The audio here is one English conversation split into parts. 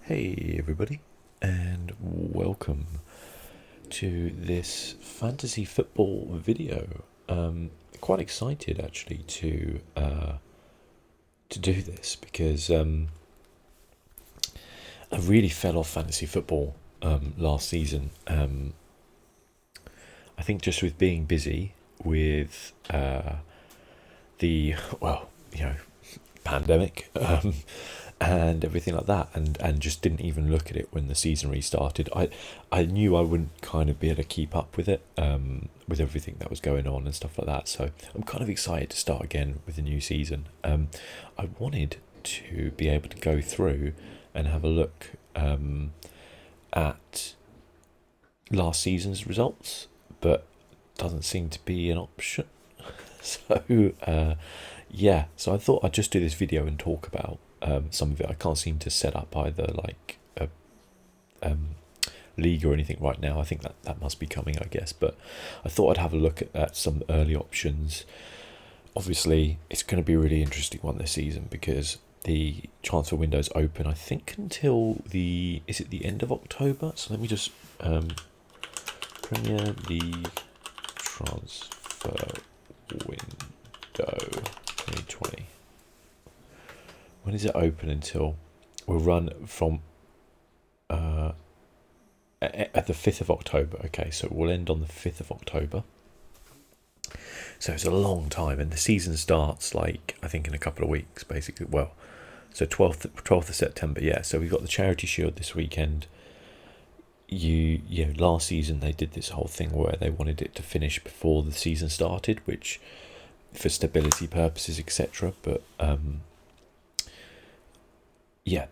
Hey everybody, and welcome to this fantasy football video. Quite excited actually to do this because I really fell off fantasy football last season. I think just with being busy with the pandemic. And everything like that, and just didn't even look at it when the season restarted. I knew I wouldn't kind of be able to keep up with it, with everything that was going on and stuff like that. So I'm kind of excited to start again with the new season. I wanted to be able to go through and have a look at last season's results, but doesn't seem to be an option. So so I thought I'd just do this video and talk about some of it. I can't seem to set up either like a league or anything right now. I think that must be coming, I guess. But I thought I'd have a look at some early options. Obviously, it's going to be a really interesting one this season because the transfer window's open, I think, until the end of October? So let me just Premier League transfer window 2020. When is it open until? We'll run from at the 5th of October. Okay, so it will end on the 5th of October. So it's a long time, and the season starts like I think in a couple of weeks, basically. Well, so 12th of September. Yeah. So we've got the Charity Shield this weekend. Last season they did this whole thing where they wanted it to finish before the season started, which for stability purposes, etc. But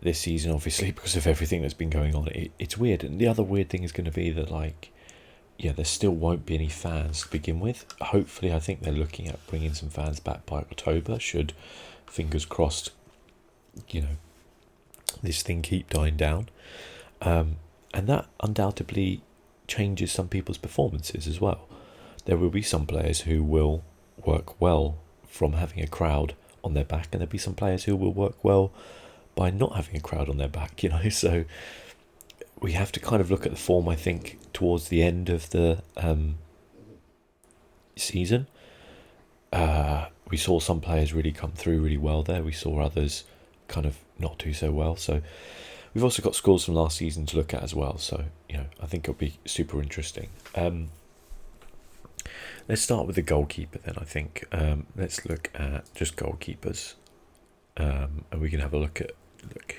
this season, obviously, because of everything that's been going on, it's weird. And the other weird thing is going to be that, there still won't be any fans to begin with. Hopefully, I think they're looking at bringing some fans back by October, should, fingers crossed, this thing keep dying down. And that undoubtedly changes some people's performances as well. There will be some players who will work well from having a crowd on their back, and there'll be some players who will work well by not having a crowd on their back, so we have to kind of look at the form, I think, towards the end of the season. We saw some players really come through really well there. We saw others kind of not do so well. So we've also got scores from last season to look at as well. So, I think it'll be super interesting. Let's start with the goalkeeper then, I think. Let's look at just goalkeepers. And we can have a look at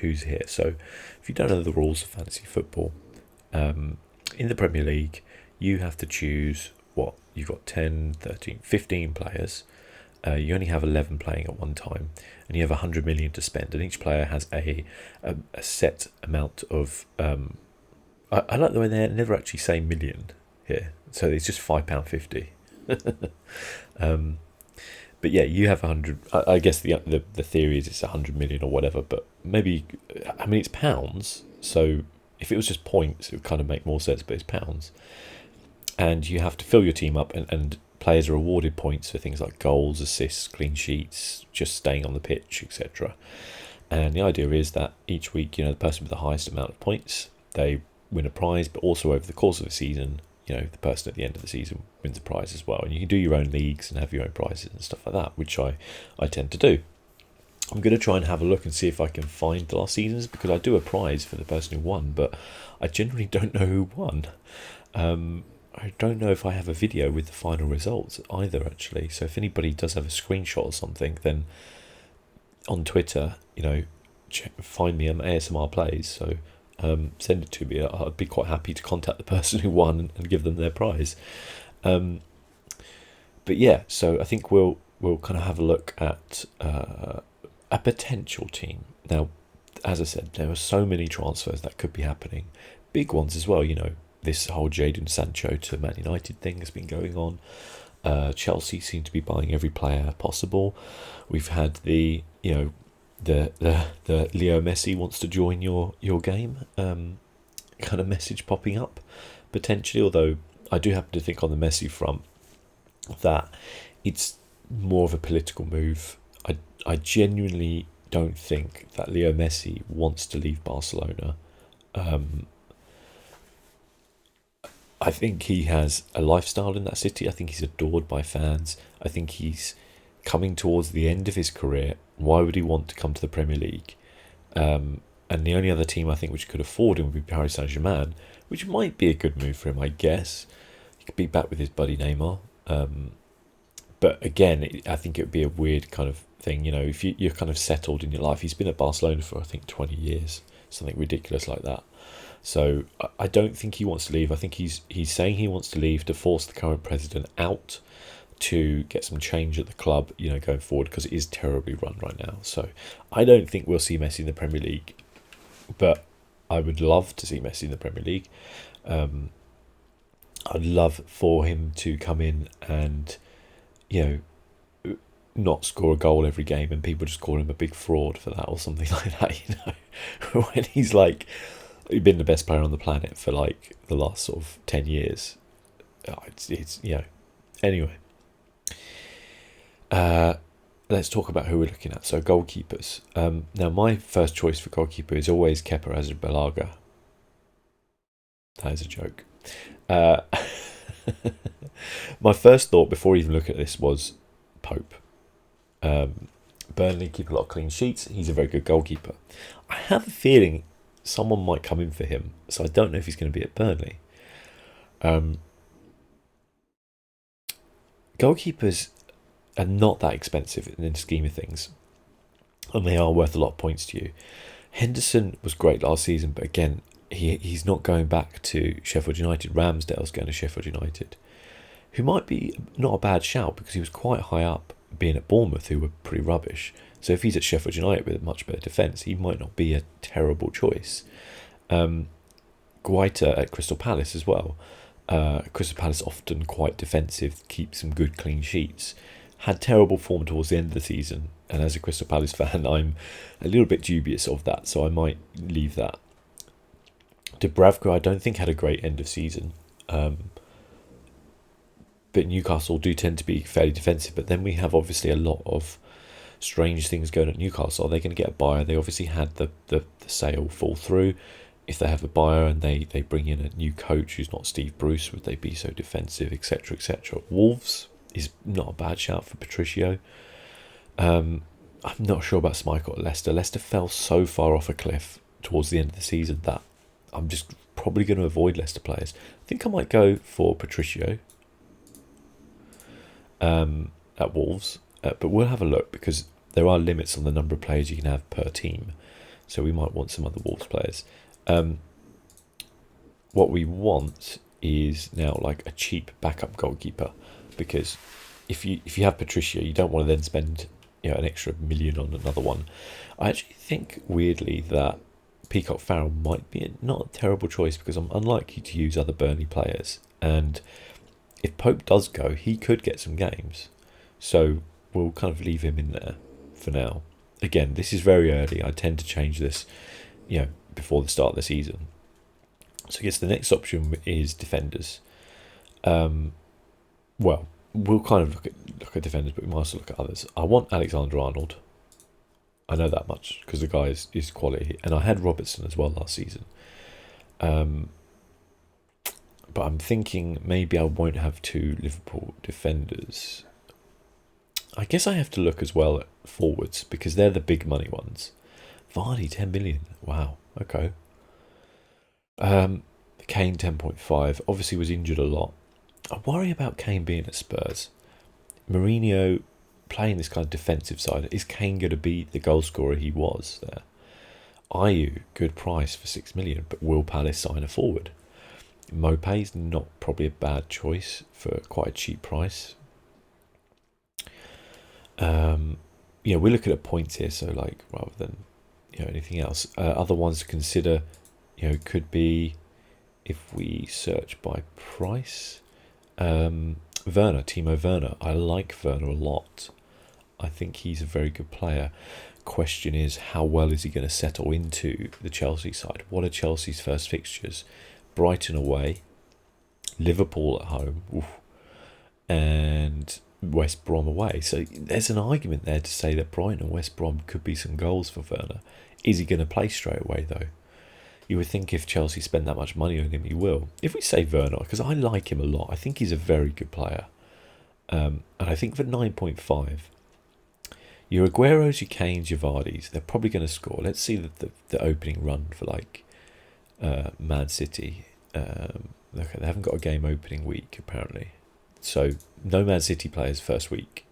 who's here. So if you don't know the rules of fantasy football, in the Premier League, you have to choose you've got 10, 13, 15 players. You only have 11 playing at one time, and you have 100 million to spend, and each player has a set amount of I like the way they never actually say million here, so it's just £5.50. But yeah, you have 100. I guess the theory is it's 100 million or whatever. But maybe, it's pounds. So if it was just points, it would kind of make more sense. But it's pounds, and you have to fill your team up, and players are awarded points for things like goals, assists, clean sheets, just staying on the pitch, etc. And the idea is that each week, the person with the highest amount of points, they win a prize. But also over the course of the season, the person at the end of the season wins a prize as well. And you can do your own leagues and have your own prizes and stuff like that, which I tend to do. I'm going to try and have a look and see if I can find the last seasons, because I do a prize for the person who won, but I generally don't know who won. I don't know if I have a video with the final results either, actually. So if anybody does have a screenshot or something, then on Twitter, find me on ASMRplays. So send it to me. I'd be quite happy to contact the person who won and give them their prize. But yeah, so I think we'll kind of have a look at a potential team. Now, as I said, there are so many transfers that could be happening. Big ones as well, this whole Jadon Sancho to Man United thing has been going on. Chelsea seem to be buying every player possible. We've had the Leo Messi wants to join your game kind of message popping up potentially, although I do happen to think on the Messi front that it's more of a political move. I genuinely don't think that Leo Messi wants to leave Barcelona. I think he has a lifestyle in that city. I think he's adored by fans. I think he's coming towards the end of his career. Why would he want to come to the Premier League? And the only other team I think which could afford him would be Paris Saint-Germain, which might be a good move for him, I guess. He could be back with his buddy Neymar. But again, I think it would be a weird kind of thing. You know, if you're kind of settled in your life. He's been at Barcelona for, I think, 20 years, something ridiculous like that. So I don't think he wants to leave. I think he's saying he wants to leave to force the current president out to get some change at the club, you know, going forward, because it is terribly run right now. So I don't think we'll see Messi in the Premier League, but I would love to see Messi in the Premier League. I'd love for him to come in and, you know, not score a goal every game and people just call him a big fraud for that or something like that, you know, when he's like, he's been the best player on the planet for like the last sort of 10 years. It's you know, anyway. Let's talk about who we're looking at. So goalkeepers. Now my first choice for goalkeeper is always Kepa Arrizabalaga. That is a joke. My first thought before even looking at this was Pope. Burnley keep a lot of clean sheets. He's a very good goalkeeper. I have a feeling someone might come in for him, so I don't know if he's going to be at Burnley. Goalkeepers are not that expensive in the scheme of things, and they are worth a lot of points to you. Henderson was great last season, but again, he's not going back to Sheffield United. Ramsdale's going to Sheffield United, who might be not a bad shout because he was quite high up, being at Bournemouth, who were pretty rubbish. So if he's at Sheffield United with a much better defence, he might not be a terrible choice. Guaita at Crystal Palace as well. Crystal Palace often quite defensive, keep some good clean sheets. Had terrible form towards the end of the season, and as a Crystal Palace fan, I'm a little bit dubious of that, so I might leave that. Dubravka, I don't think had a great end of season, but Newcastle do tend to be fairly defensive. But then we have obviously a lot of strange things going at Newcastle. Are they going to get a buyer? They obviously had the sale fall through. If they have a buyer and they bring in a new coach who's not Steve Bruce, would they be so defensive, etc., etc.? Wolves is not a bad shout for Patricio. I'm not sure about Schmeichel at Leicester. Leicester fell so far off a cliff towards the end of the season that I'm just probably going to avoid Leicester players. I think I might go for Patricio at Wolves, but we'll have a look because there are limits on the number of players you can have per team, so we might want some other Wolves players. What we want is now like a cheap backup goalkeeper, because if you have Patricio, you don't want to then spend, you know, an extra $1 million on another one. I actually think weirdly that Peacock Farrell might be not a terrible choice because I'm unlikely to use other Burnley players, and if Pope does go, he could get some games, so we'll kind of leave him in there for now. Again, this is very early. I tend to change this, you know, before the start of the season. So I guess the next option is defenders. Well, we'll kind of look at defenders, but we might also look at others. I want Alexander-Arnold. I know that much because the guy is quality, and I had Robertson as well last season. But I'm thinking maybe I won't have two Liverpool defenders. I guess I have to look as well at forwards because they're the big money ones. Vardy, 10 million. Wow, okay. Kane, 10.5. Obviously was injured a lot. I worry about Kane being at Spurs. Mourinho playing this kind of defensive side. Is Kane going to be the goal scorer he was there? Ayew, good price for 6 million, but will Palace sign a forward? Mopé's not probably a bad choice for quite a cheap price. We're looking at points here, so like rather than anything else. Other ones to consider, could be if we search by price. Werner, Timo Werner. I like Werner a lot. I think he's a very good player. Question is, how well is he going to settle into the Chelsea side? What are Chelsea's first fixtures? Brighton away, Liverpool at home, and West Brom away. So there's an argument there to say that Brighton and West Brom could be some goals for Werner. Is he going to play straight away though? You would think if Chelsea spend that much money on him, he will. If we say Werner, because I like him a lot, I think he's a very good player. And I think for 9.5, your Agueros, your Kanes, your Vardis, they're probably going to score. Let's see the opening run for like Man City. Okay, they haven't got a game opening week apparently, so no Man City players first week.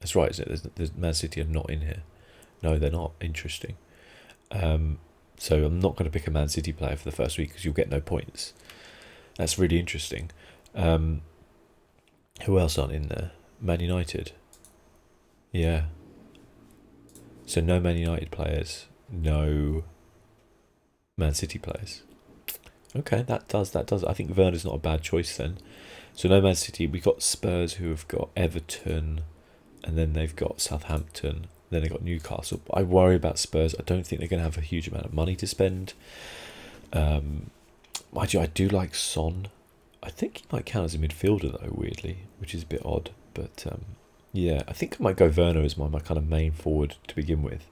That's right, isn't it? There's Man City are not in here. No, they're not. Interesting. So I'm not going to pick a Man City player for the first week because you'll get no points. That's really interesting. Who else aren't in there? Man United. Yeah. So no Man United players, no Man City players. Okay, that does. I think Werner's not a bad choice then. So no Man City. We've got Spurs who have got Everton, and then they've got Southampton. Then they've got Newcastle. But I worry about Spurs. I don't think they're going to have a huge amount of money to spend. Mind you, I do like Son. I think he might count as a midfielder though, weirdly, which is a bit odd. But yeah, I think I might go Werner as my kind of main forward to begin with.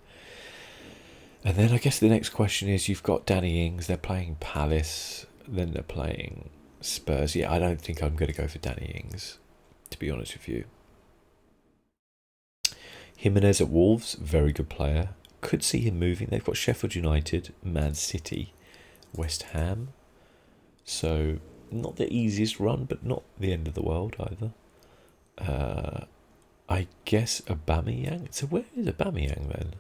And then I guess the next question is, you've got Danny Ings, they're playing Palace, then they're playing Spurs. Yeah, I don't think I'm going to go for Danny Ings, to be honest with you. Jimenez at Wolves, very good player. Could see him moving. They've got Sheffield United, Man City, West Ham. So, not the easiest run, but not the end of the world either. I guess Aubameyang. So where is Aubameyang then?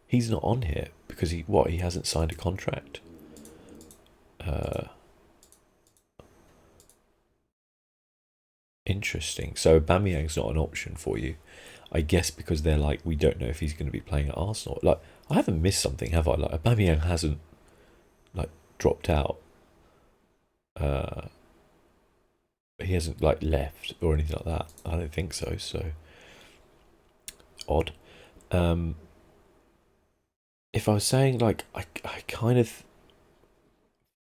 He's not on here because he hasn't signed a contract. Interesting. So Aubameyang's not an option for you, I guess, because they're like, we don't know if he's going to be playing at Arsenal. Like, I haven't missed something, have I? Like, Aubameyang hasn't like dropped out. He hasn't like left or anything like that. I don't think so. So odd. If I was saying like I kind of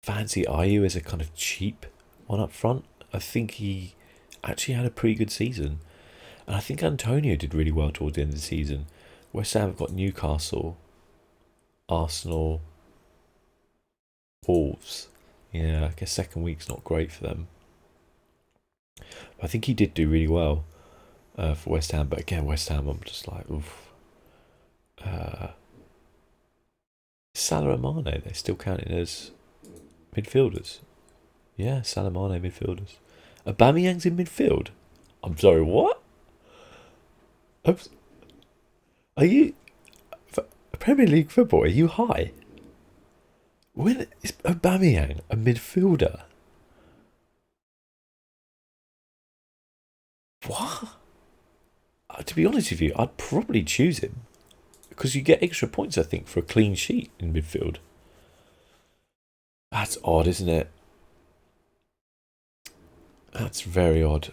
fancy Ayew as a kind of cheap one up front. I think he actually had a pretty good season, and I think Antonio did really well towards the end of the season. West Ham have got Newcastle, Arsenal, Wolves. Yeah, I guess second week's not great for them. I think he did do really well for West Ham, but again, West Ham, I'm just like, oof. Salah and Mane, they're still counting as midfielders. Yeah, Salah, Mane, midfielders. Aubameyang's in midfield? I'm sorry, what? Oops. Are you... Premier League football, are you high? When is Aubameyang a midfielder? What? To be honest with you, I'd probably choose him. Because you get extra points, I think, for a clean sheet in midfield. That's odd, isn't it? That's very odd.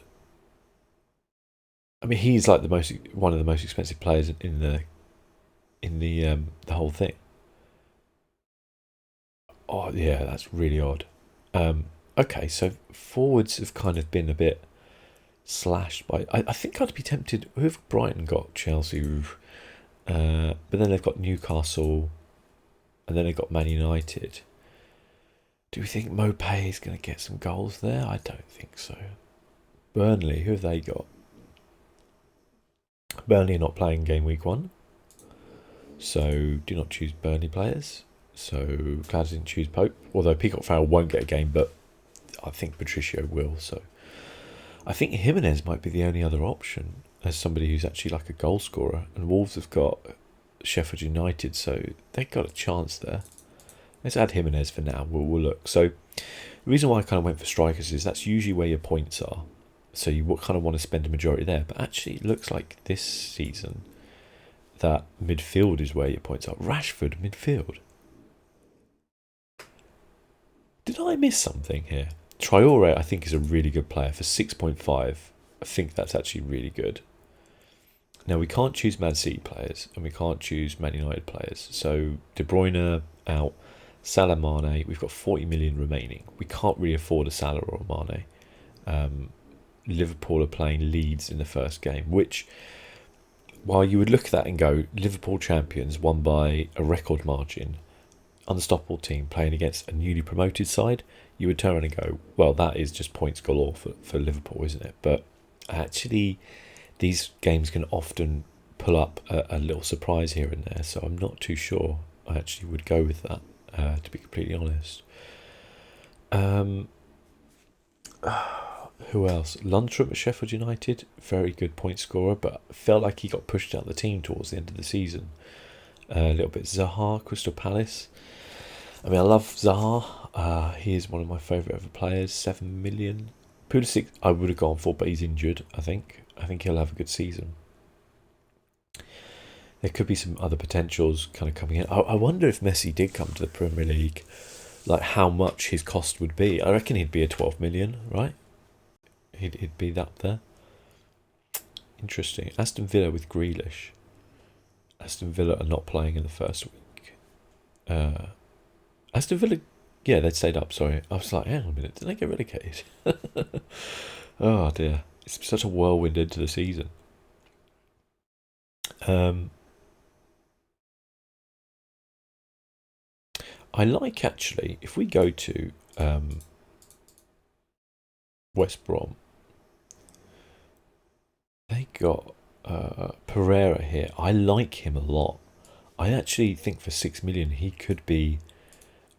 I mean, he's like one of the most expensive players in the whole thing. Oh yeah, that's really odd. Okay, so forwards have kind of been a bit slashed by. I think I'd be tempted. Who've Brighton got? Chelsea. But then they've got Newcastle, and then they've got Man United. Do we think Mopé is going to get some goals there? I don't think so. Burnley, who have they got? Burnley are not playing game week 1. So do not choose Burnley players. So glad I didn't choose Pope. Although Peacock Farrell won't get a game, but I think Patricio will. So I think Jimenez might be the only other option as somebody who's actually like a goal scorer. And Wolves have got Sheffield United, so they've got a chance there. Let's add Jimenez for now. We'll look. So the reason why I kind of went for strikers is that's usually where your points are. So you kind of want to spend a majority there. But actually it looks like this season that midfield is where your points are. Rashford, midfield. Did I miss something here? Traore, I think, is a really good player for 6.5. I think that's actually really good. Now, we can't choose Man City players and we can't choose Man United players. So, De Bruyne out, Salah, Mane. We've got 40 million remaining. We can't really afford a Salah or a Mane. Liverpool are playing Leeds in the first game, which, while you would look at that and go, Liverpool champions won by a record margin, unstoppable team playing against a newly promoted side, you would turn around and go, well, that is just points galore for Liverpool, isn't it? But actually, these games can often pull up a little surprise here and there, so I'm not too sure I actually would go with that, to be completely honest. Who else? Lundstrom at Sheffield United, very good point scorer, but felt like he got pushed out of the team towards the end of the season. A little bit. Zaha, Crystal Palace. I mean, I love Zaha. He is one of my favourite ever players. 7 million. Pulisic, I would have gone for, but he's injured. I think he'll have a good season. There could be some other potentials kind of coming in. I wonder if Messi did come to the Premier League, like how much his cost would be. I reckon he'd be a 12 million, right? He'd be up there. Interesting. Aston Villa with Grealish. Aston Villa are not playing in the first week. Aston Villa, yeah, they'd stayed up, sorry. I was like, hang on a minute, did they get relegated? Oh dear. It's such a whirlwind into the season. I like, actually, if we go to West Brom, they got Pereira here. I like him a lot. I actually think for 6 million he could be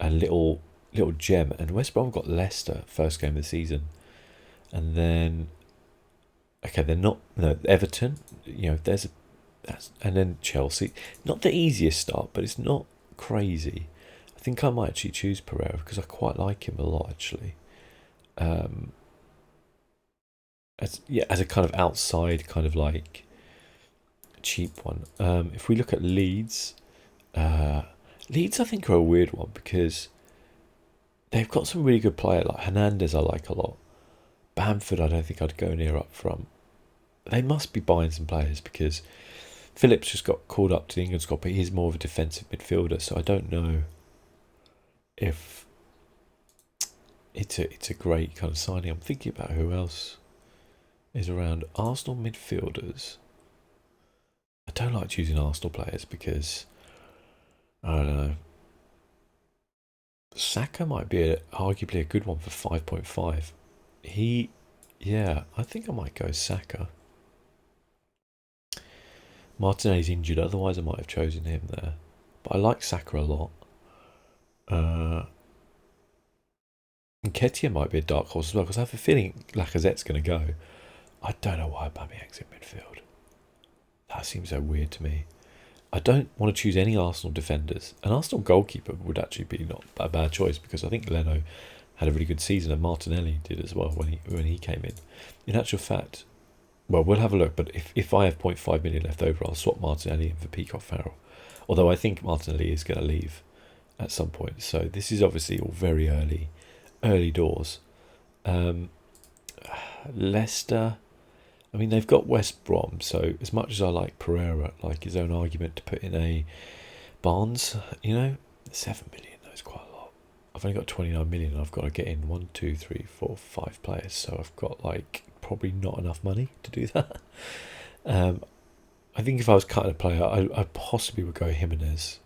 a little gem. And West Brom got Leicester first game of the season, and then they're not, no, Everton. You know, and then Chelsea. Not the easiest start, but it's not crazy. I think I might actually choose Pereira because I quite like him a lot, actually. As a kind of outside, kind of like cheap one. If we look at Leeds, Leeds I think are a weird one because they've got some really good players. Like Hernandez I like a lot. Bamford I don't think I'd go near up front. They must be buying some players because Phillips just got called up to the England squad, but he's more of a defensive midfielder, so I don't know if it's a great kind of signing. I'm thinking about who else is around. Arsenal midfielders. I don't like choosing Arsenal players because I don't know. Saka might be arguably a good one for 5.5. I think I might go Saka. Martinelli's injured, otherwise I might have chosen him there. But I like Saka a lot. Nketiah might be a dark horse as well, because I have a feeling Lacazette's going to go. I don't know why Aubameyang's in midfield. That seems so weird to me. I don't want to choose any Arsenal defenders. An Arsenal goalkeeper would actually be not a bad choice, because I think Leno had a really good season, and Martinelli did as well when he came in. In actual fact, well, we'll have a look, but if I have 0.5 million left over, I'll swap Martinelli in for Peacock Farrell. Although I think Martinelli is going to leave at some point. So this is obviously all very early doors. Leicester, I mean, they've got West Brom, so as much as I like Pereira, like his own argument to put in a Barnes, 7 million, that's quite a lot. I've only got 29 million, I've got to get in 1, 2, 3, 4, 5 players, so I've got like probably not enough money to do that. I think if I was cutting a player, I possibly would go Jimenez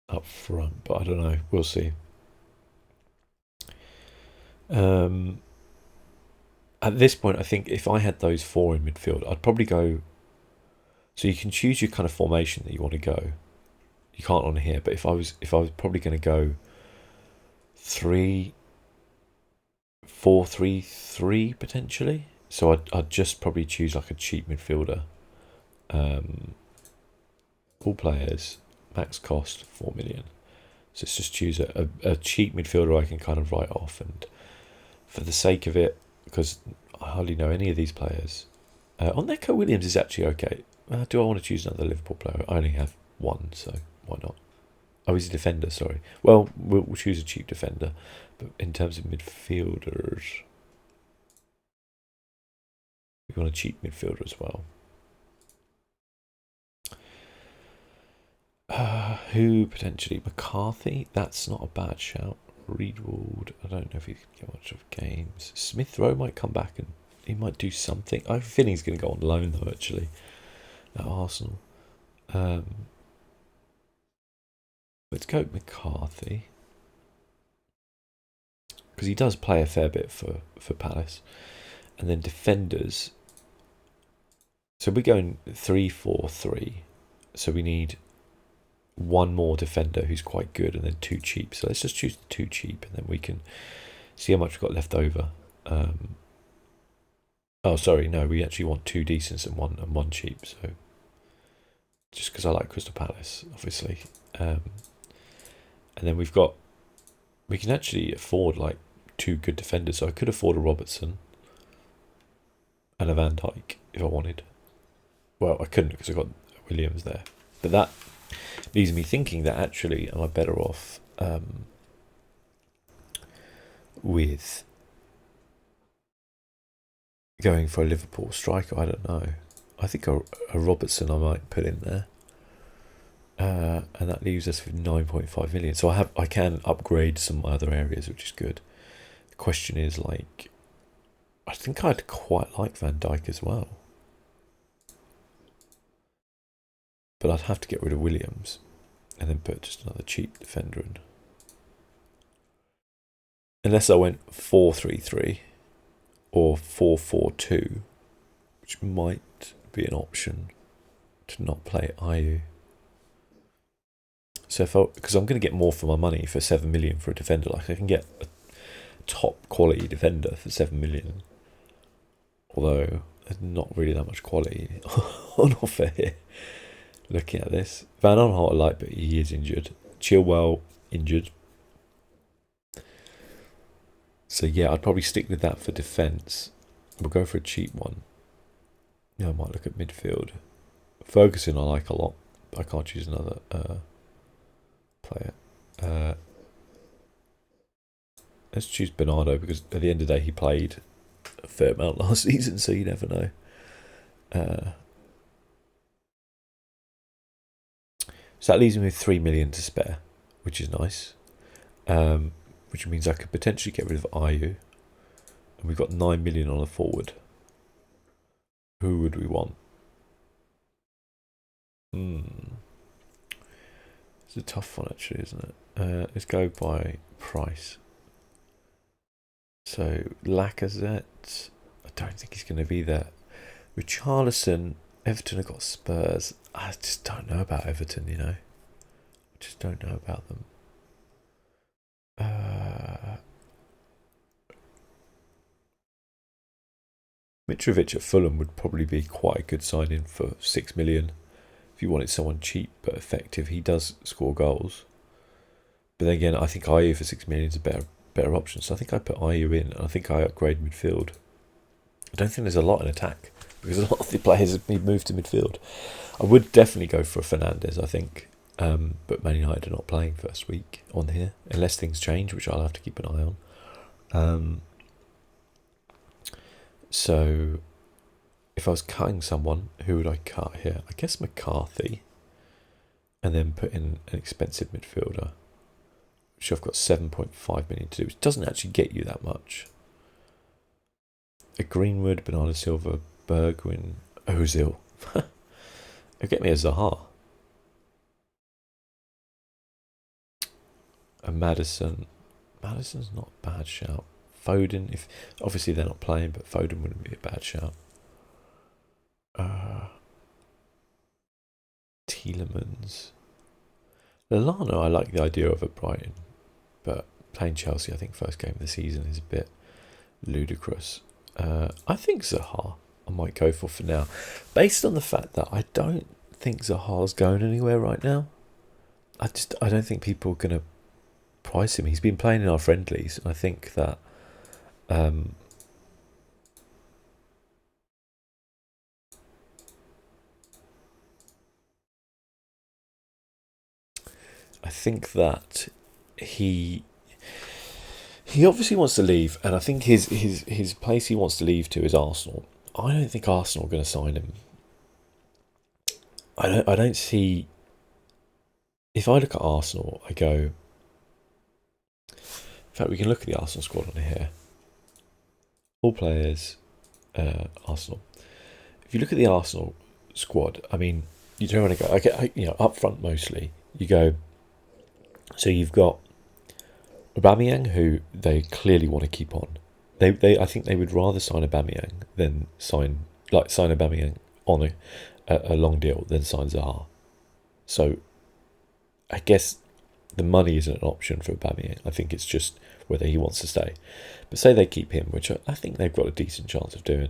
up front, but I don't know, we'll see. At this point, I think if I had those four in midfield, I'd probably go. So you can choose your kind of formation that you want to go. You can't on here, but if I was probably going to go 3-4-3-3 potentially. So I'd just probably choose like a cheap midfielder. All players, max cost 4 million. So let's just choose a cheap midfielder I can kind of write off, and for the sake of it, because I hardly know any of these players. Oneko Williams is actually okay. Do I want to choose another Liverpool player? I only have one, so why not? Oh, he's a defender, sorry. Well, we'll choose a cheap defender. But in terms of midfielders, we want a cheap midfielder as well. Who potentially? McCarthy? That's not a bad shout. Reedwald, I don't know if he can get much of games. Smith Rowe might come back and he might do something. I have a feeling he's going to go on loan though, actually, at Arsenal. Let's go McCarthy, because he does play a fair bit for Palace. And then defenders. So we're going 3-4-3. So we need one more defender who's quite good and then 2 cheap. So let's just choose the 2 cheap and then we can see how much we've got left over. Oh, sorry, no, we actually want 2 decents and one cheap. So just because I like Crystal Palace, obviously. And then we can actually afford like 2 good defenders. So I could afford a Robertson and a Van Dijk if I wanted. Well, I couldn't because I got Williams there. But that leaves me thinking that actually am I better off with going for a Liverpool striker? I don't know. I think a Robertson I might put in there. And that leaves us with 9.5 million. So I can upgrade some other areas, which is good. The question is, like, I think I'd quite like Van Dijk as well. But I'd have to get rid of Williams and then put just another cheap defender in. Unless I went 4-3-3 or 4-4-2, which might be an option to not play Ayew. So because I'm going to get more for my money for 7 million for a defender, like I can get a top quality defender for 7 million. Although there's not really that much quality on offer here. Looking at this, Van Aanholt I like, but he is injured. Chilwell injured. So yeah, I'd probably stick with that for defence. We'll go for a cheap one. Yeah, I might look at midfield. Ferguson I like a lot, but I can't choose another player. Let's choose Bernardo because at the end of the day he played a fair amount last season, so you never know. So that leaves me with 3 million to spare, which is nice. Which means I could potentially get rid of Ayew. And we've got 9 million on a forward. Who would we want? It's a tough one actually, isn't it? Let's go by price. So Lacazette, I don't think he's going to be there. Richarlison, Everton have got Spurs. I just don't know about Everton, you know. I just don't know about them. Mitrovic at Fulham would probably be quite a good signing for 6 million. If you wanted someone cheap but effective, he does score goals. But then again, I think Ayew for 6 million is a better option. So I think I put Ayew in, and I think I upgrade midfield. I don't think there's a lot in attack because a lot of the players have been moved to midfield. I would definitely go for a Fernandes, I think. But Man United are not playing first week on here, unless things change, which I'll have to keep an eye on. So if I was cutting someone, who would I cut here? I guess McCarthy, and then put in an expensive midfielder, which I've got 7.5 million to do, which doesn't actually get you that much. A Greenwood, Bernardo Silva, Bergwijn, Ozil. It'll get me a Zaha. A Maddison. Maddison's not a bad shout. Foden, if obviously they're not playing, but Foden wouldn't be a bad shout. Tielemans. Lallana, I like the idea of at Brighton, but playing Chelsea, I think first game of the season is a bit ludicrous. I think Zaha I might go for now, based on the fact that I don't think Zaha's going anywhere right now. I don't think people are going to price him. He's been playing in our friendlies, and I think that he obviously wants to leave, and I think his place he wants to leave to is Arsenal. I don't think Arsenal are going to sign him. I don't see. If I look at Arsenal, I go. In fact, we can look at the Arsenal squad on here. All players, Arsenal. If you look at the Arsenal squad, I mean, you don't want to go. Up front mostly. You go So you've got Aubameyang, who they clearly want to keep on. I think they would rather sign Aubameyang than sign Aubameyang on a long deal than sign Zaha. So I guess the money isn't an option for Aubameyang. I think it's just whether he wants to stay. But say they keep him, which I think they've got a decent chance of doing.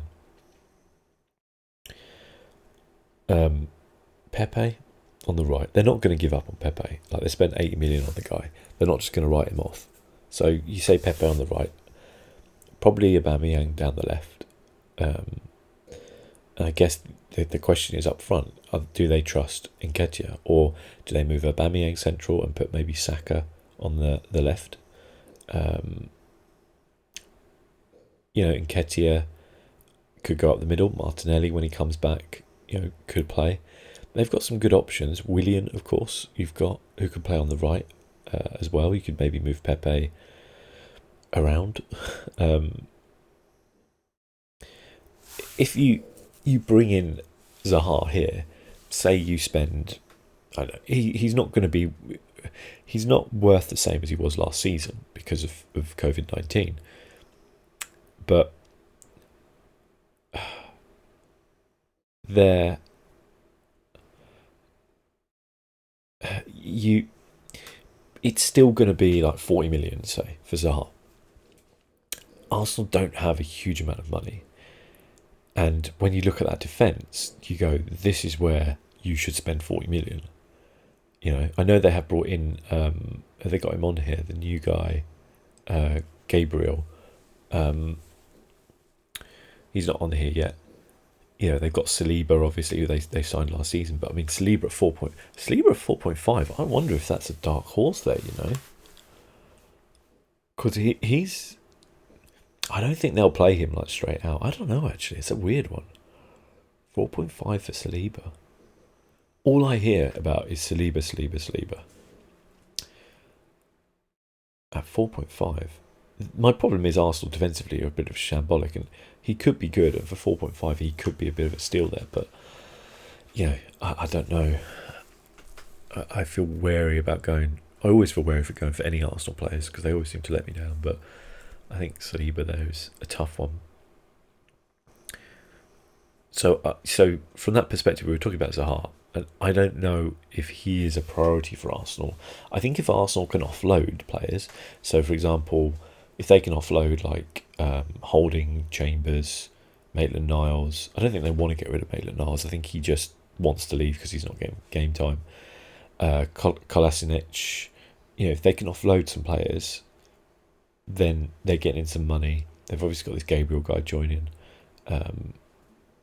Pepe on the right. They're not going to give up on Pepe. Like, they spent 80 million on the guy. They're not just going to write him off. So you say Pepe on the right, probably Aubameyang down the left. And I guess the question is up front: do they trust Nketiah, or do they move Aubameyang central and put maybe Saka on the left? Nketiah could go up the middle. Martinelli, when he comes back, could play. They've got some good options. Willian, of course, you've got, who could play on the right as well. You could maybe move Pepe around. If you bring in Zaha here, say you spend, I don't know, he's not going to be, he's not worth the same as he was last season because of COVID-19. But it's still going to be like 40 million, say, for Zaha. Arsenal don't have a huge amount of money. And when you look at that defence, you go, this is where you should spend 40 million. I know they have brought in, they got him on here, the new guy, Gabriel. He's not on here yet. They've got Saliba, obviously, who they signed last season. But I mean, Saliba at 4.5. I wonder if that's a dark horse there, because he's. I don't think they'll play him like straight out. I don't know, actually. It's a weird one. 4.5 for Saliba. All I hear about is Saliba. At 4.5. My problem is Arsenal defensively are a bit of shambolic, and he could be good, and for 4.5 he could be a bit of a steal there, but I don't know. I feel wary about going. I always feel wary for going for any Arsenal players because they always seem to let me down, but I think Saliba there is a tough one. So from that perspective, we were talking about Zaha, and I don't know if he is a priority for Arsenal. I think if Arsenal can offload players, so for example, if they can offload like Holding, Chambers, Maitland-Niles, I don't think they want to get rid of Maitland-Niles. I think he just wants to leave because he's not getting game time. Kolasinac, if they can offload some players, then they're getting some money. They've obviously got this Gabriel guy joining.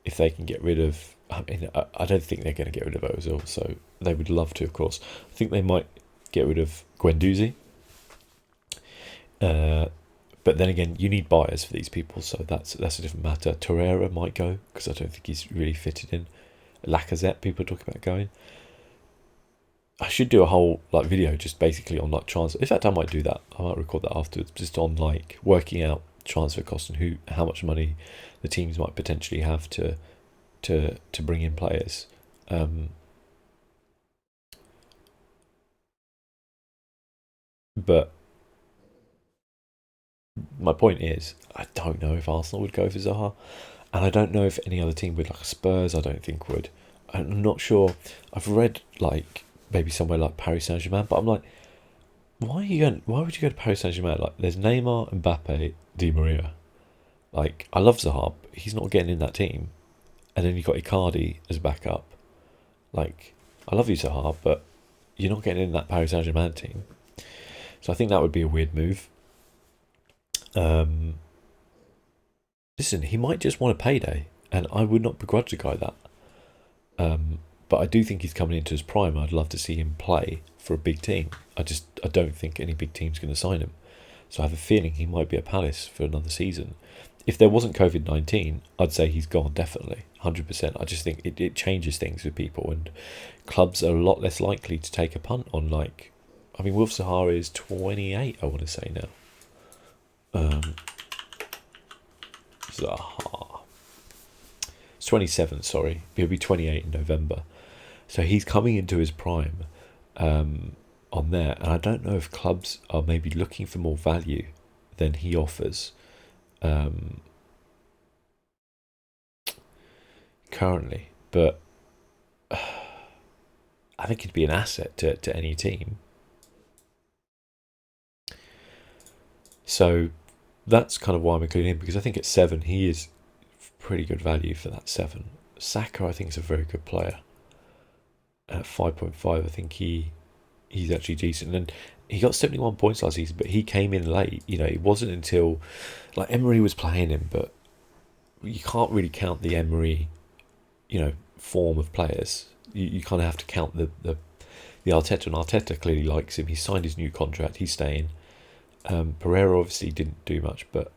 If they can get rid of, I don't think they're going to get rid of Ozil, so they would love to, of course. I think they might get rid of Guendouzi. But then again, you need buyers for these people, so that's a different matter. Torreira might go because I don't think he's really fitted in. Lacazette, people are talking about going. I should do a whole video just basically on transfer. In fact, I might do that. I might record that afterwards, just on working out transfer costs and how much money the teams might potentially have to bring in players. But my point is, I don't know if Arsenal would go for Zaha, and I don't know if any other team would. Like Spurs, I don't think would. I'm not sure. I've read maybe somewhere like Paris Saint-Germain, but I'm like, why would you go to Paris Saint-Germain? There's Neymar, Mbappe, Di Maria. I love Zaha, but he's not getting in that team. And then you've got Icardi as backup. I love you, Zaha, but you're not getting in that Paris Saint-Germain team. So I think that would be a weird move. Listen, he might just want a payday, and I would not begrudge a guy that. But I do think he's coming into his prime. I'd love to see him play for a big team. I don't think any big team's going to sign him. So I have a feeling he might be at Palace for another season. If there wasn't COVID-19, I'd say he's gone, definitely, 100%. I just think it changes things with people, and clubs are a lot less likely to take a punt on, Wilf Zaha is 28, I want to say now. Zaha. It's 27, sorry. He'll be 28 in November. So he's coming into his prime. on there, and I don't know if clubs are maybe looking for more value than he offers currently, but I think he'd be an asset to any team. So that's kind of why I'm including him, because I think at 7 he is pretty good value for that 7. Saka I think is a very good player. At 5.5 I think he's actually decent, and he got 71 points last season, but he came in late. It wasn't until like Emery was playing him, but you can't really count the Emery form of players. You kind of have to count the Arteta, and Arteta clearly likes him. He signed his new contract, he's staying. Pereira obviously didn't do much, but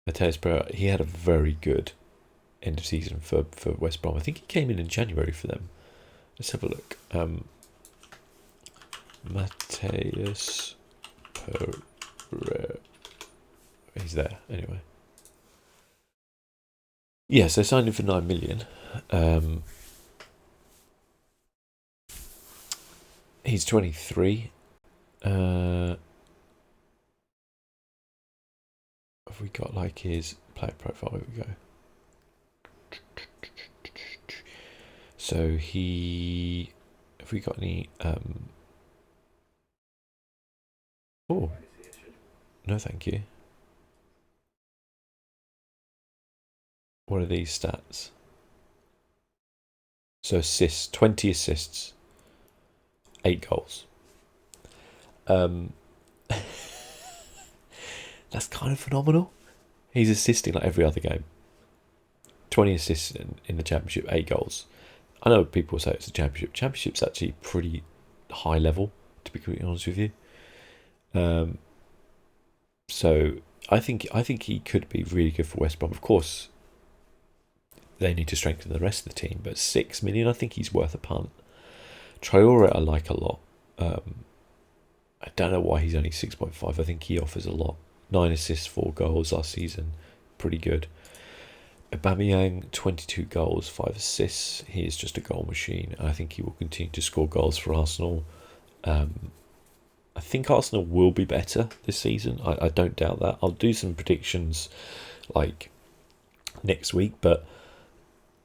Mateus Pereira, he had a very good end of season for West Brom. I think he came in January for them. Let's have a look. Mateus Pereira. He's there anyway. Yeah, so signed him for 9 million. He's 23. Have we got like his player profile? Here we go. So have we got any? Oh, no, thank you. What are these stats? So assists, 20 assists, 8 goals. That's kind of phenomenal. He's assisting like every other game. 20 assists in the Championship, 8 goals. I know people say it's a Championship. Championship's actually pretty high level, to be completely honest with you. So I think he could be really good for West Brom. Of course, they need to strengthen the rest of the team, but 6 million, I think he's worth a punt. Traore I like a lot. I don't know why he's only 6.5. I think he offers a lot. 9 assists, 4 goals last season. Pretty good. Aubameyang, 22 goals, 5 assists. He is just a goal machine. I think he will continue to score goals for Arsenal. I think Arsenal will be better this season. I don't doubt that. I'll do some predictions like next week, but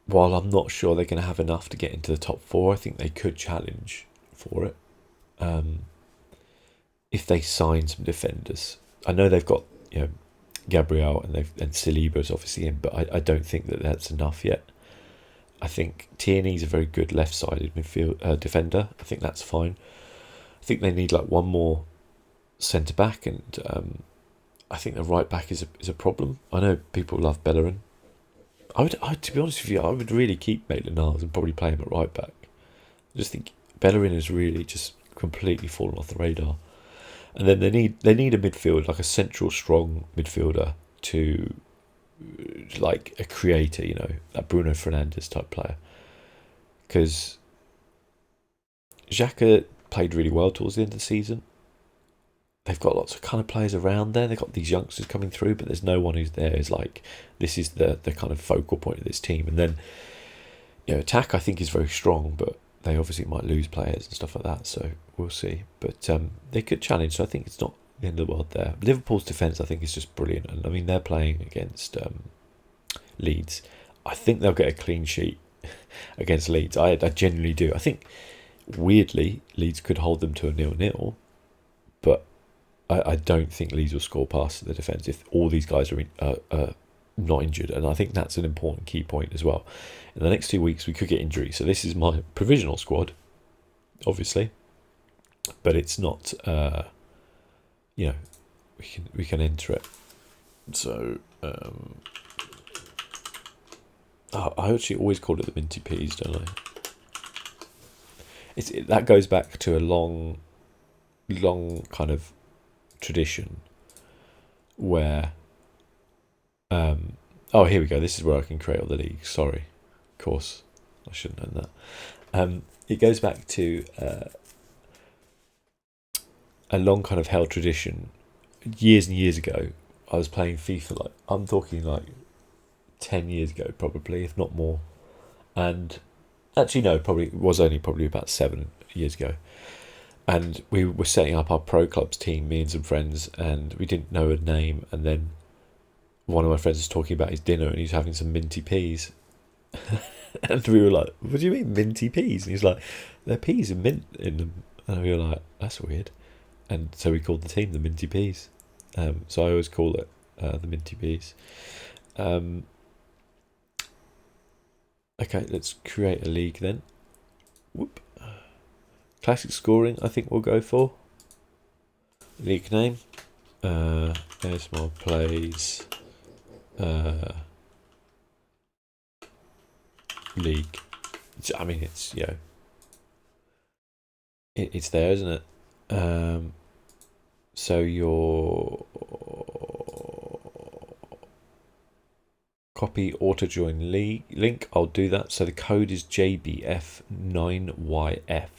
while I'm not sure they're going to have enough to get into the top 4, I think they could challenge for it. If they sign some defenders. I know they've got Gabriel and Saliba's obviously in, but I don't think that's enough yet. I think Tierney's a very good left-sided midfield defender. I think that's fine. I think they need like one more centre back, and I think the right back is a problem. I know people love Bellerin. To be honest with you, I would really keep Maitland-Niles and probably play him at right back. I just think Bellerin has really just completely fallen off the radar. And then they need a midfield, like a central strong midfielder to like a creator, a Bruno Fernandes type player. Because Xhaka played really well towards the end of the season. They've got lots of kind of players around there. They've got these youngsters coming through, but there's no one who's there is like, this is the kind of focal point of this team. And then, attack I think is very strong, but they obviously might lose players and stuff like that, so we'll see. But they could challenge, so I think it's not the end of the world there. Liverpool's defence, I think, is just brilliant. And I mean, they're playing against Leeds. I think they'll get a clean sheet against Leeds. I genuinely do. I think, weirdly, Leeds could hold them to a 0-0, but I don't think Leeds will score past the defence if all these guys are not injured, and I think that's an important key point as well. In the next 2 weeks we could get injuries, so this is my provisional squad, obviously, but it's not we can enter it. So I actually always call it the Minty Peas, don't I? That goes back to a long kind of tradition where here we go. This is where I can create all the leagues. Sorry, of course, I shouldn't have known that. It goes back to a long kind of held tradition. Years and years ago, I was playing FIFA. I'm talking 10 years ago, probably, if not more. And Actually, no, probably it was only probably about 7 years ago. And we were setting up our pro clubs team, me and some friends, and we didn't know a name. And then one of my friends was talking about his dinner, and he's having some minty peas. And we were like, "What do you mean minty peas?" And he's like, "There are peas and mint in them." And we were like, "That's weird." And so we called the team the Minty Peas. So I always call it the Minty Peas. Okay, let's create a league then. Whoop. Classic scoring, I think we'll go for. League name. ASMRplays. League. I mean, it's, you know, it's there, isn't it? So your copy auto join link, I'll do that. So the code is JBF9YF.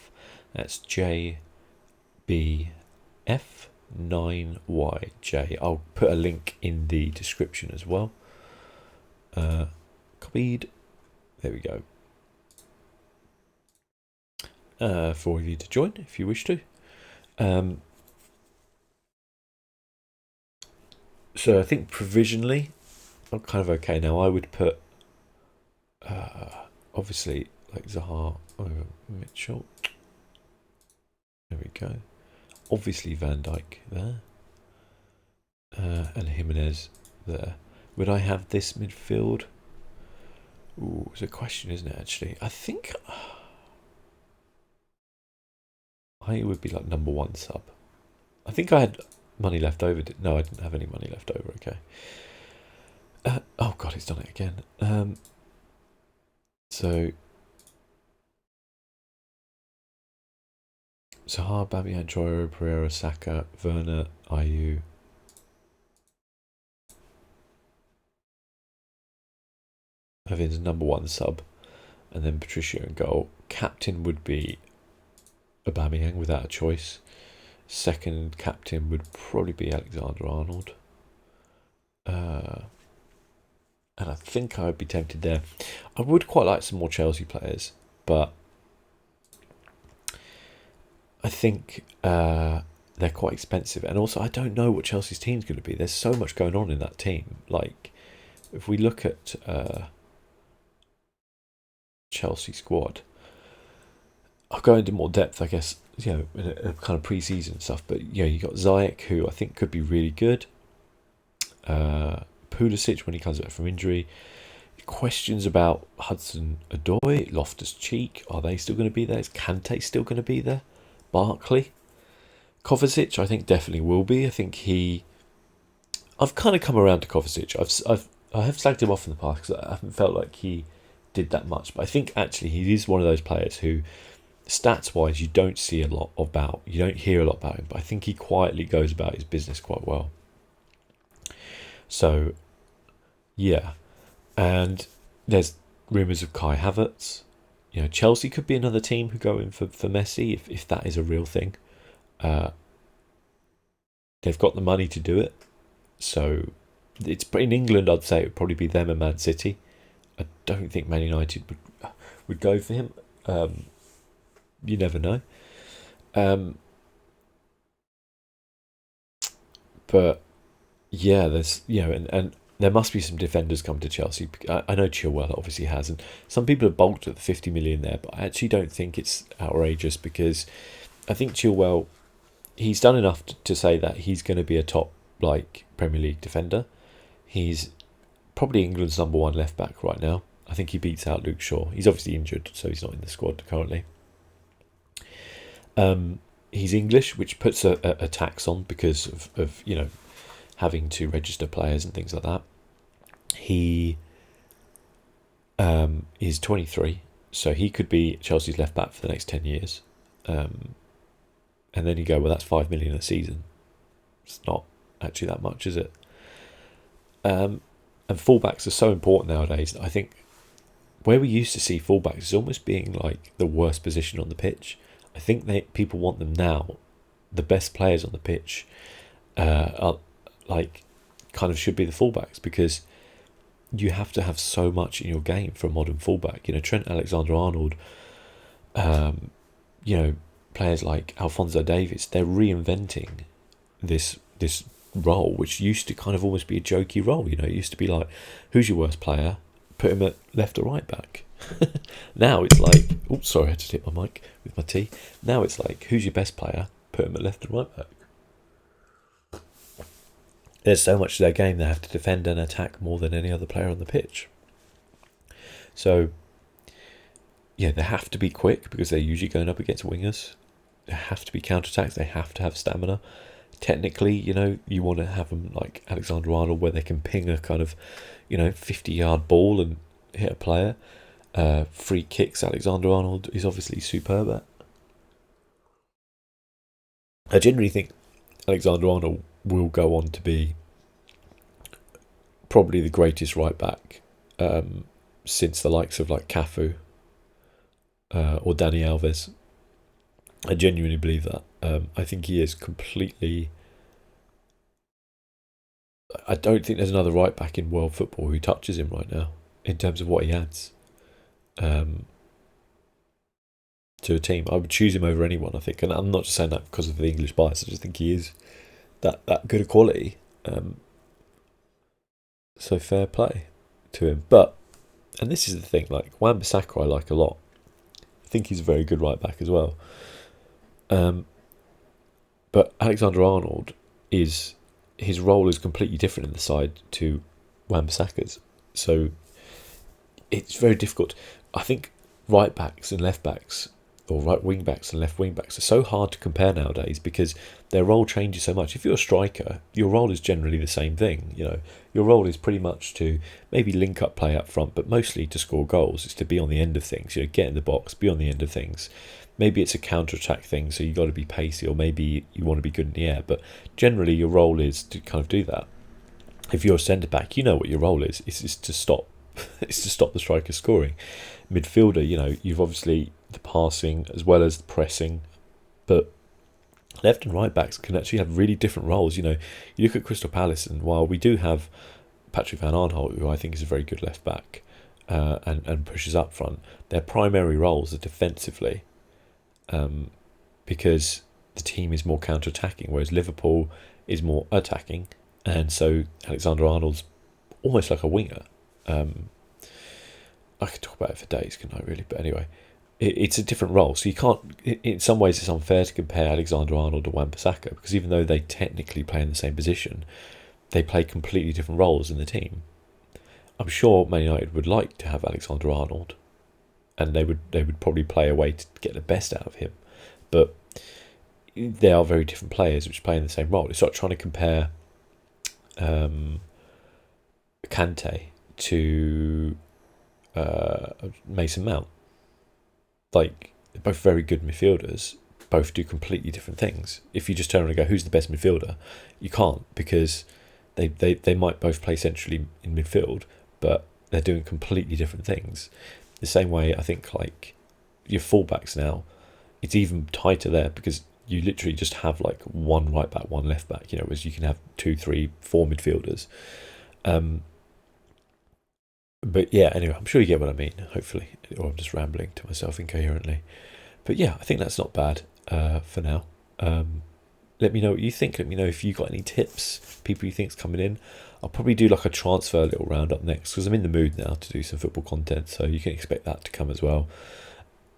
That's JBF9YJ. I'll put a link in the description as well. Copied. There we go. For you to join if you wish to. So I think provisionally I'm kind of okay now. I would put obviously like Zaha over Mitchell. There we go. Obviously Van Dijk there. And Jimenez there. Would I have this midfield? Ooh, it's a question, isn't it, actually? I think I would be like number 1 sub. I think I had money left over. No, I didn't have any money left over. Okay. Oh god, it's done it again. So Zaha, Bamian, Troyer, Pereira, Saka, Werner, Ayew. Evans number 1 sub, and then Patricio in goal. Captain would be Aubameyang without a choice. Second captain would probably be Alexander-Arnold. And I think I would be tempted there. I would quite like some more Chelsea players, but I think they're quite expensive. And also, I don't know what Chelsea's team's going to be. There's so much going on in that team. Like, if we look at Chelsea squad, I'll go into more depth, I guess, you know, in a kind of pre-season stuff. But, you know, you got Ziyech, who I think could be really good. Pulisic when he comes back from injury. Questions about Hudson-Odoi, Loftus-Cheek. Are they still going to be there? Is Kante still going to be there? Barkley? Kovacic, I think definitely will be. I think I've kind of come around to Kovacic. I have slagged him off in the past because I haven't felt like he did that much. But I think actually he is one of those players who, stats-wise, you don't see a lot about. You don't hear a lot about him. But I think he quietly goes about his business quite well. So, yeah. And there's rumours of Kai Havertz. You know, Chelsea could be another team who go in for Messi if that is a real thing. They've got the money to do it. So, it's in England, I'd say it would probably be them and Man City. I don't think Man United would go for him. You never know. But yeah, there's, you know, and there must be some defenders come to Chelsea. I know Chilwell obviously has, and some people have balked at the 50 million there, but I actually don't think it's outrageous because I think Chilwell, he's done enough to say that he's going to be a top like Premier League defender. He's probably England's number 1 left back right now. I think he beats out Luke Shaw. He's obviously injured, so he's not in the squad currently. He's English, which puts a tax on because of you know, having to register players and things like that. He is 23, so he could be Chelsea's left back for the next 10 years. And then you go, well, that's 5 million a season. It's not actually that much, is it? And fullbacks are so important nowadays. I think where we used to see fullbacks is almost being like the worst position on the pitch. I think people want them now. The best players on the pitch are like kind of should be the fullbacks because you have to have so much in your game for a modern fullback. You know, Trent Alexander-Arnold, you know, players like Alphonso Davies, they're reinventing this role, which used to kind of almost be a jokey role. You know, it used to be like, who's your worst player? Put him at left or right back. Now it's like, oops, sorry, I had to hit my mic with my tea. Now it's like, who's your best player? Put him at left or right back. There's so much to their game, they have to defend and attack more than any other player on the pitch. So, yeah, they have to be quick because they're usually going up against wingers. They have to be counter-attacks, they have to have stamina. Technically, you know, you want to have them like Alexander-Arnold, where they can ping a kind of, you know, 50-yard ball and hit a player. Free kicks, Alexander-Arnold is obviously superb at. I generally think Alexander-Arnold will go on to be probably the greatest right back since the likes of like Cafu or Dani Alves. I genuinely believe that. I think he is completely... I don't think there's another right back in world football who touches him right now in terms of what he adds to a team. I would choose him over anyone, I think, and I'm not just saying that because of the English bias. I just think he is that good a quality. So fair play to him. But, and this is the thing, like Wan-Bissaka I like a lot. I think he's a very good right back as well. But Alexander-Arnold his role is completely different in the side to Wan-Bissaka's. So it's very difficult. I think right backs and left backs, or right wing backs and left wing backs, are so hard to compare nowadays because their role changes so much. If you're a striker, your role is generally the same thing. You know, your role is pretty much to maybe link up play up front, but mostly to score goals. It's to be on the end of things. You know, get in the box, be on the end of things. Maybe it's a counter-attack thing, so you've got to be pacey, or maybe you want to be good in the air. But generally, your role is to kind of do that. If you're a centre-back, you know what your role is. It's to stop. It's to stop the striker scoring. Midfielder, you know, you've obviously the passing as well as the pressing, but left and right backs can actually have really different roles. You know, you look at Crystal Palace, and while we do have Patrick Van Aanholt, who I think is a very good left back, and pushes up front, their primary roles are defensively. Because the team is more counter-attacking, whereas Liverpool is more attacking, and so Alexander-Arnold's almost like a winger. I could talk about it for days, couldn't I, really? But anyway, it's a different role, so you can't... In some ways, it's unfair to compare Alexander-Arnold to Wan-Bissaka, because even though they technically play in the same position, they play completely different roles in the team. I'm sure Man United would like to have Alexander-Arnold, and they would probably play a way to get the best out of him, but they are very different players which play in the same role. It's like trying to compare Kante to Mason Mount. Like, they're both very good midfielders, both do completely different things. If you just turn around and go, who's the best midfielder? You can't, because they might both play centrally in midfield, but they're doing completely different things. The same way, I think, like, your fullbacks now, it's even tighter there, because you literally just have like one right back, one left back, you know, whereas you can have 2, 3, 4 midfielders. But yeah, anyway, I'm sure you get what I mean, hopefully, or I'm just rambling to myself incoherently. But yeah, I think that's not bad for now. Let me know what you think. Let me know if you got any tips, people you think's coming in. I'll probably do like a transfer little roundup next, because I'm in the mood now to do some football content, so you can expect that to come as well.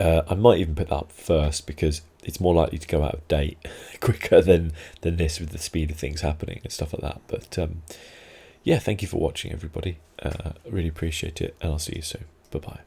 I might even put that up first, because it's more likely to go out of date quicker than this, with the speed of things happening and stuff like that. But yeah, thank you for watching, everybody. I really appreciate it, and I'll see you soon. Bye-bye.